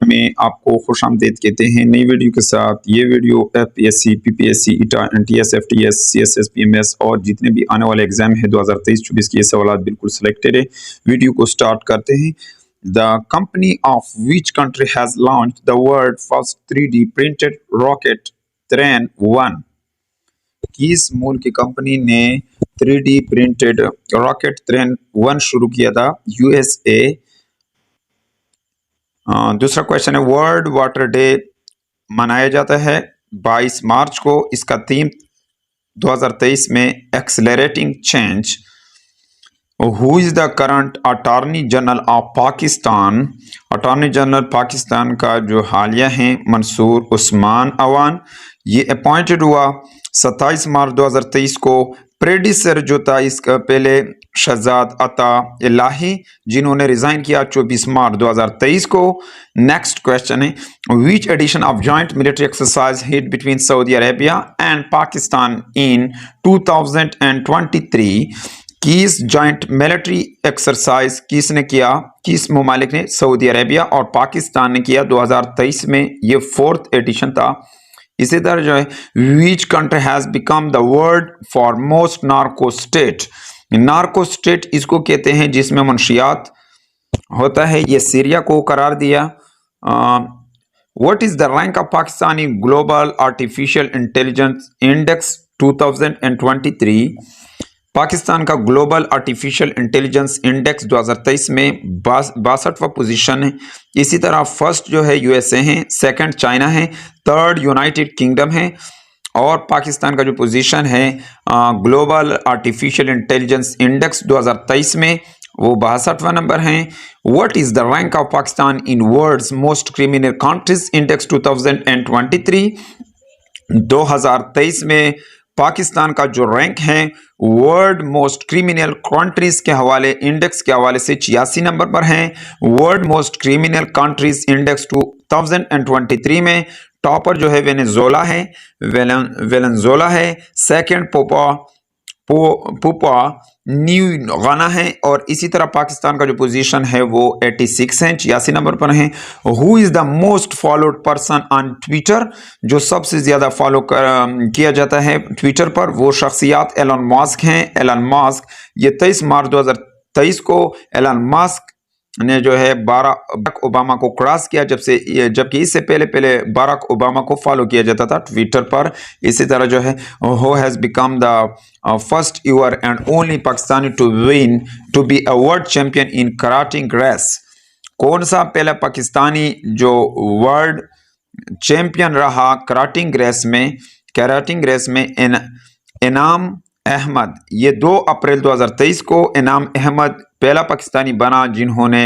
में आपको खुशामदीद कहते हैं नई वीडियो के साथ। ये वीडियो एफपीएससी, पीपीएससी, ईटा, एनटीएस, एफटीएस, सीएसएस, पीएमएस और जितने भी आने वाले एग्जाम है 2023-24 के सवाल बिल्कुल सिलेक्टेड है। वीडियो को स्टार्ट करते हैं। The company of which country has launched the world first 3D printed rocket तरेन 1। किस मुल्क की कंपनी ने 3D प्रिंटेड रॉकेट तरेन 1 शुरू किया था? यूएसए। दूसरा क्वेश्चन है, वर्ल्ड वाटर डे मनाया जाता है 22 मार्च को। इसका थीम 2023 में accelerating change. Who is the current attorney general of Pakistan? Attorney general Pakistan का जो हालिया हैं मंसूर उस्मान अवान। ये अपॉइंटेड हुआ 27 मार्च 2023 को। प्रेडिसर जो था इसका पहले शहजाद अता इलाही, जिन्होंने रिजाइन किया 24 मार्च 2023 को। नेक्स्ट क्वेश्चन है, which edition of joint military exercise hit between Saudi Arabia and Pakistan in 2023? किस जॉइंट मिलिट्री एक्सरसाइज किसने किया, किस मुमालिक ने? सऊदी अरेबिया और पाकिस्तान ने किया 2023 में। ये 4th एडिशन था। इसी तरह जो है, which country has become the world for most narco state? Narco state इसको कहते हैं जिसमें मुनशियात होता है। ये सीरिया को करार दिया। What is the rank of Pakistani global artificial intelligence index 2023? Pakistan का ग्लोबल आर्टिफिशियल इंटेलिजेंस इंडेक्स 2023 में 62वां पोजीशन है। इसी तरह फर्स्ट जो है यूएसए है, सेकंड चाइना है, थर्ड यूनाइटेड किंगडम है और पाकिस्तान का जो पोजीशन है ग्लोबल आर्टिफिशियल इंटेलिजेंस इंडेक्स 2023 में वो 62वां नंबर है। What is the rank of Pakistan in world's most criminal countries index 2023? 2023 में पाकिस्तान का जो रैंक है वर्ल्ड मोस्ट क्रिमिनल कंट्रीज के हवाले इंडेक्स के हवाले से 86 नंबर पर है। World most criminal countries index 2023 में टॉपर जो है वेनेजुएला है, वेनेजुएला है। सेकंड पुपा न्यू गाना है और इसी तरह पाकिस्तान का जो पोजीशन है वो 86 है, 86 नंबर पर है। Who is the most followed person on Twitter? जो सबसे ज्यादा फॉलो किया जाता है ट्विटर पर वो शख्सियत एलन मस्क हैं। एलन मस्क, ये 23 मार्च 2023 को एलन मस्क ने जो है बराक ओबामा को क्रॉस किया, जबकि इससे पहले बराक ओबामा को फॉलो किया जाता था ट्विटर पर। इसी तरह जो है, who has become the first ever and only Pakistani to be a world champion in कराटिंग रेस? कौन सा पहला पाकिस्तानी जो वर्ल्ड चैंपियन रहा कराटिंग रेस में? इनाम अहमद। ये 2 अप्रैल 2023 को इनाम अहमद पहला पाकिस्तानी बना जिन्होंने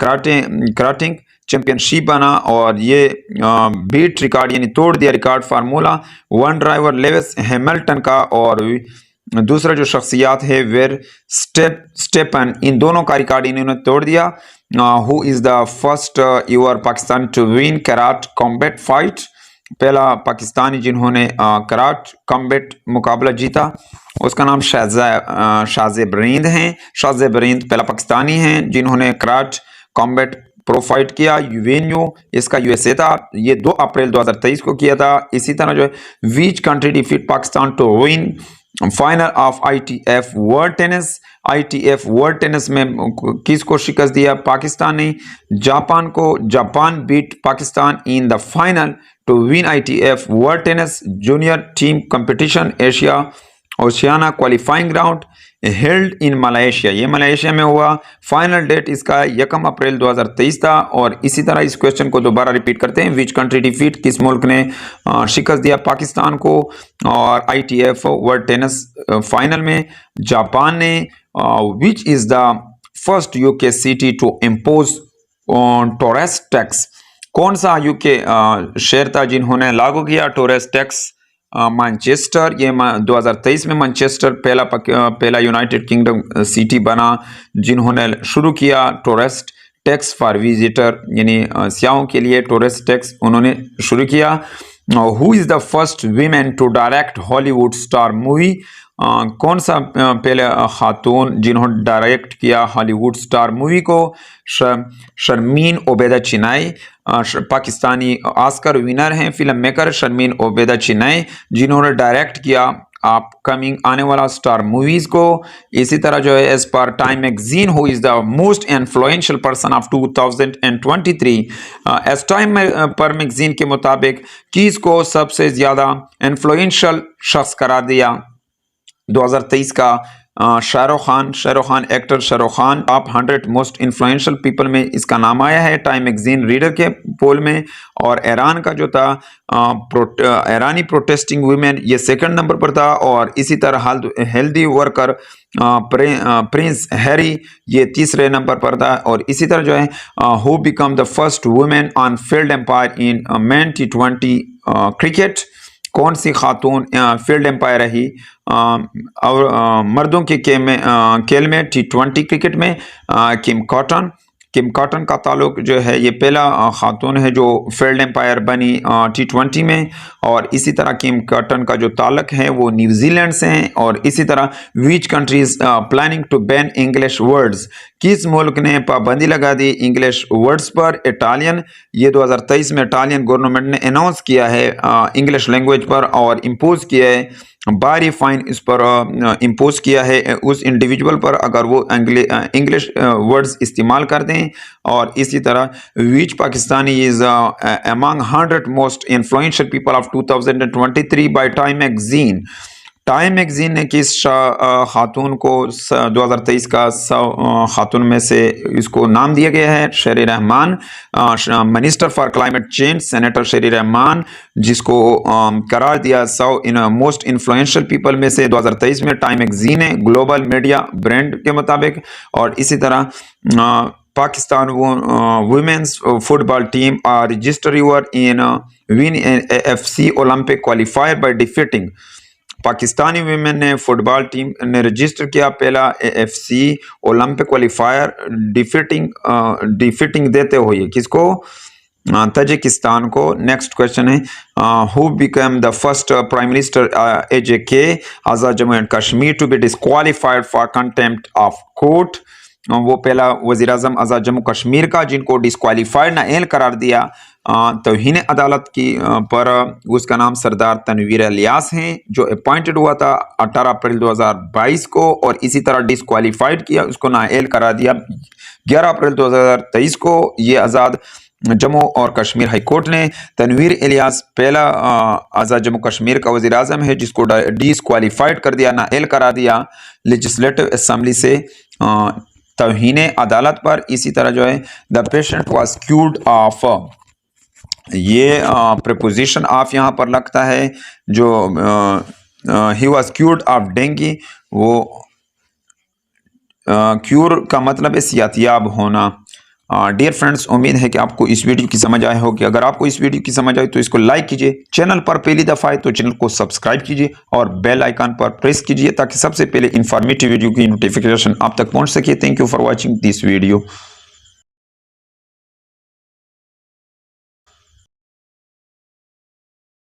कराटिंग चैंपियनशिप बना और ये बीट रिकॉर्ड यानी तोड़ दिया record formula 1 driver Lewis Hamilton का। और दूसरा जो शख्सियत है वेर स्टेपन, इन दोनों का रिकॉर्ड इन्होंने तोड़ दिया। Who is the first ever Pakistan to win karate combat fight? पहला पाकिस्तानी जिन्होंने कराट कॉम्बैट मुकाबला जीता उसका नाम शाज़ेब रिंद हैं। शाज़ेब रिंद पहला पाकिस्तानी हैं जिन्होंने कराट कॉम्बैट प्रो फाइट किया। वेन्यू इसका यूएसए था। ये 2 अप्रैल 2023 को किया था। इसी तरह जो है, which country defeat Pakistan to win final of ITF world tennis? ITF world tennis में किसको शिकस्त दिया? पाकिस्तान ने जापान को। Japan beat Pakistan in the final to win ITF world tennis junior team competition Asia Oceania qualifying round held in Malaysia. ये Malaysia में हुआ। Final date इसका 1 अप्रैल 2023 था। और इसी तरह इस क्वेश्चन को दोबारा रिपीट करते हैं, विच कंट्री डिफीट? किस मुल्क ने शिकस्त दिया पाकिस्तान को? और ITF वर्ल्ड टेनिस फाइनल में जापान ने। Which is the first UK city to impose tourist tax? कौन सा UK शहर था जिन्होंने लागू किया टोरेस टैक्स? मैनचेस्टर। ये 2023 में मैनचेस्टर पहला यूनाइटेड किंगडम सिटी बना जिन्होंने शुरू किया टूरिस्ट टैक्स फॉर विजिटर, यानी सियाहों के लिए टूरिस्ट टैक्स उन्होंने शुरू किया। Who is the first women to direct Hollywood star movie? कौन सा पहले खातून जिन्होंने डायरेक्ट किया हॉलीवुड स्टार मूवी को? शर्मीन ओबेदा चिनाई पाकिस्तानी ऑस्कर विनर हैं फिल्म मेकर शर्मीन ओबेदा चिनाई, जिन्होंने डायरेक्ट किया अपकमिंग आने वाला स्टार मूवीज को। इसी तरह जो है as per Time magazine who is the most influential person of 2023, as Time per magazine के मुताबिक किसको सबसे ज्यादा इन्फ्लुएंशियल शख्स करार दिया 2023 का? Shahrukh Khan actor Shahrukh Khan top 100 most influential people में इसका नाम आया है टाइम मैगजीन रीडर के पोल में। और ईरान का जो था ईरानी प्रोटेस्टिंग वुमेन ये सेकंड नंबर पर था, और इसी तरह हेल्दी वर्कर प्रिंस हैरी ये तीसरे नंबर पर था। और इसी तरह जो है who become the first women on field umpire in men T20 cricket, कौन सी खातून फील्ड एम्पायर रही और मर्दों के खेल में T20 क्रिकेट में? किम कॉटन का ताल्लुक जो है ये पहला खातून है जो फील्ड एम्पायर बनी T20 में। और इसी तरह किम कॉटन का जो ताल्लुक है वो न्यूजीलैंड से है। और इसी तरह which countries planning to ban English words, किस मुल्क ने पाबंदी लगा दी इंग्लिश वर्ड्स पर? इटालियन, ये 2023 में इटालियन गवर्नमेंट ने अनाउंस किया है इंग्लिश लैंग्वेज पर और इम्पोज किया है भारी फाइन इस पर इम्पोज किया है उस इंडिविजुअल पर अगर वो इंग्लिश वर्ड्स इस्तेमाल कर दें। और इसी तरह which Pakistani is among 100 most influential people of 2023 by Time magazine. Time magazine ने किस खातून को 2023 का 100 खातून में से इसको नाम दिया गया है? शेरी Rahman, minister for climate change senator शेरी रहमान, जिसको करार दिया 100 इन मोस्ट इन्फ्लुएंशियल पीपल में से 2023 में टाइम मैगजीन है ग्लोबल मीडिया ब्रांड के मुताबिक। और इसी तरह Pakistan women's football team are register your in win AFC Olympic qualifier by defeating, Pakistani women ने फुटबॉल टीम ने रजिस्टर किया पहला AFC ओलंपिक क्वालिफायर डिफीटिंग देते हुए किसको? तजिकिस्तान को। नेक्स्ट क्वेश्चन है who become the first prime minister AJK Azad Jammu and Kashmir to be disqualified for contempt of court, वो पहला वज़ीर आज़म आज़ाद जम्मू कश्मीर का जिनको डिस्क्वालीफाइड नाअहल करार दिया तौहीन अदालत की पर। उसका नाम सरदार तनवीर इलियास हैं जो अपॉइंटेड हुआ था 18 अप्रैल 2022 को, और इसी तरह डिस्क्वालीफाइड किया उसको नाअहल करार दिया 11 अप्रैल 2023 को। ये आज़ाद जम्मू और कश्मीर हाई कोर्ट ने तनवीर इलियास पहला आज़ाद जम्मू कश्मीर का वज़ीर आज़म है जिसको डिस्क्वालीफाइड कर दिया, नाअहल करार दिया लेजिस्लेटिव असेंबली से तौहीन अदालत पर। इसी तरह जो है the patient was cured of, ये प्रीपोजिशन ऑफ यहाँ पर लगता है जो he was cured of dengue, वो क्यूर का मतलब है सेहतयाब होना। डियर फ्रेंड्स, उम्मीद है कि आपको इस वीडियो की समझ आया होगी। अगर आपको इस वीडियो की समझ आई तो इसको लाइक कीजिए, चैनल पर पहली दफ़ा आए तो चैनल को सब्सक्राइब कीजिए और बेल आइकन पर प्रेस कीजिए ताकि सबसे पहले इंफॉर्मेटिव वीडियो की नोटिफिकेशन आप तक पहुंच सके। Thank you for watching this video.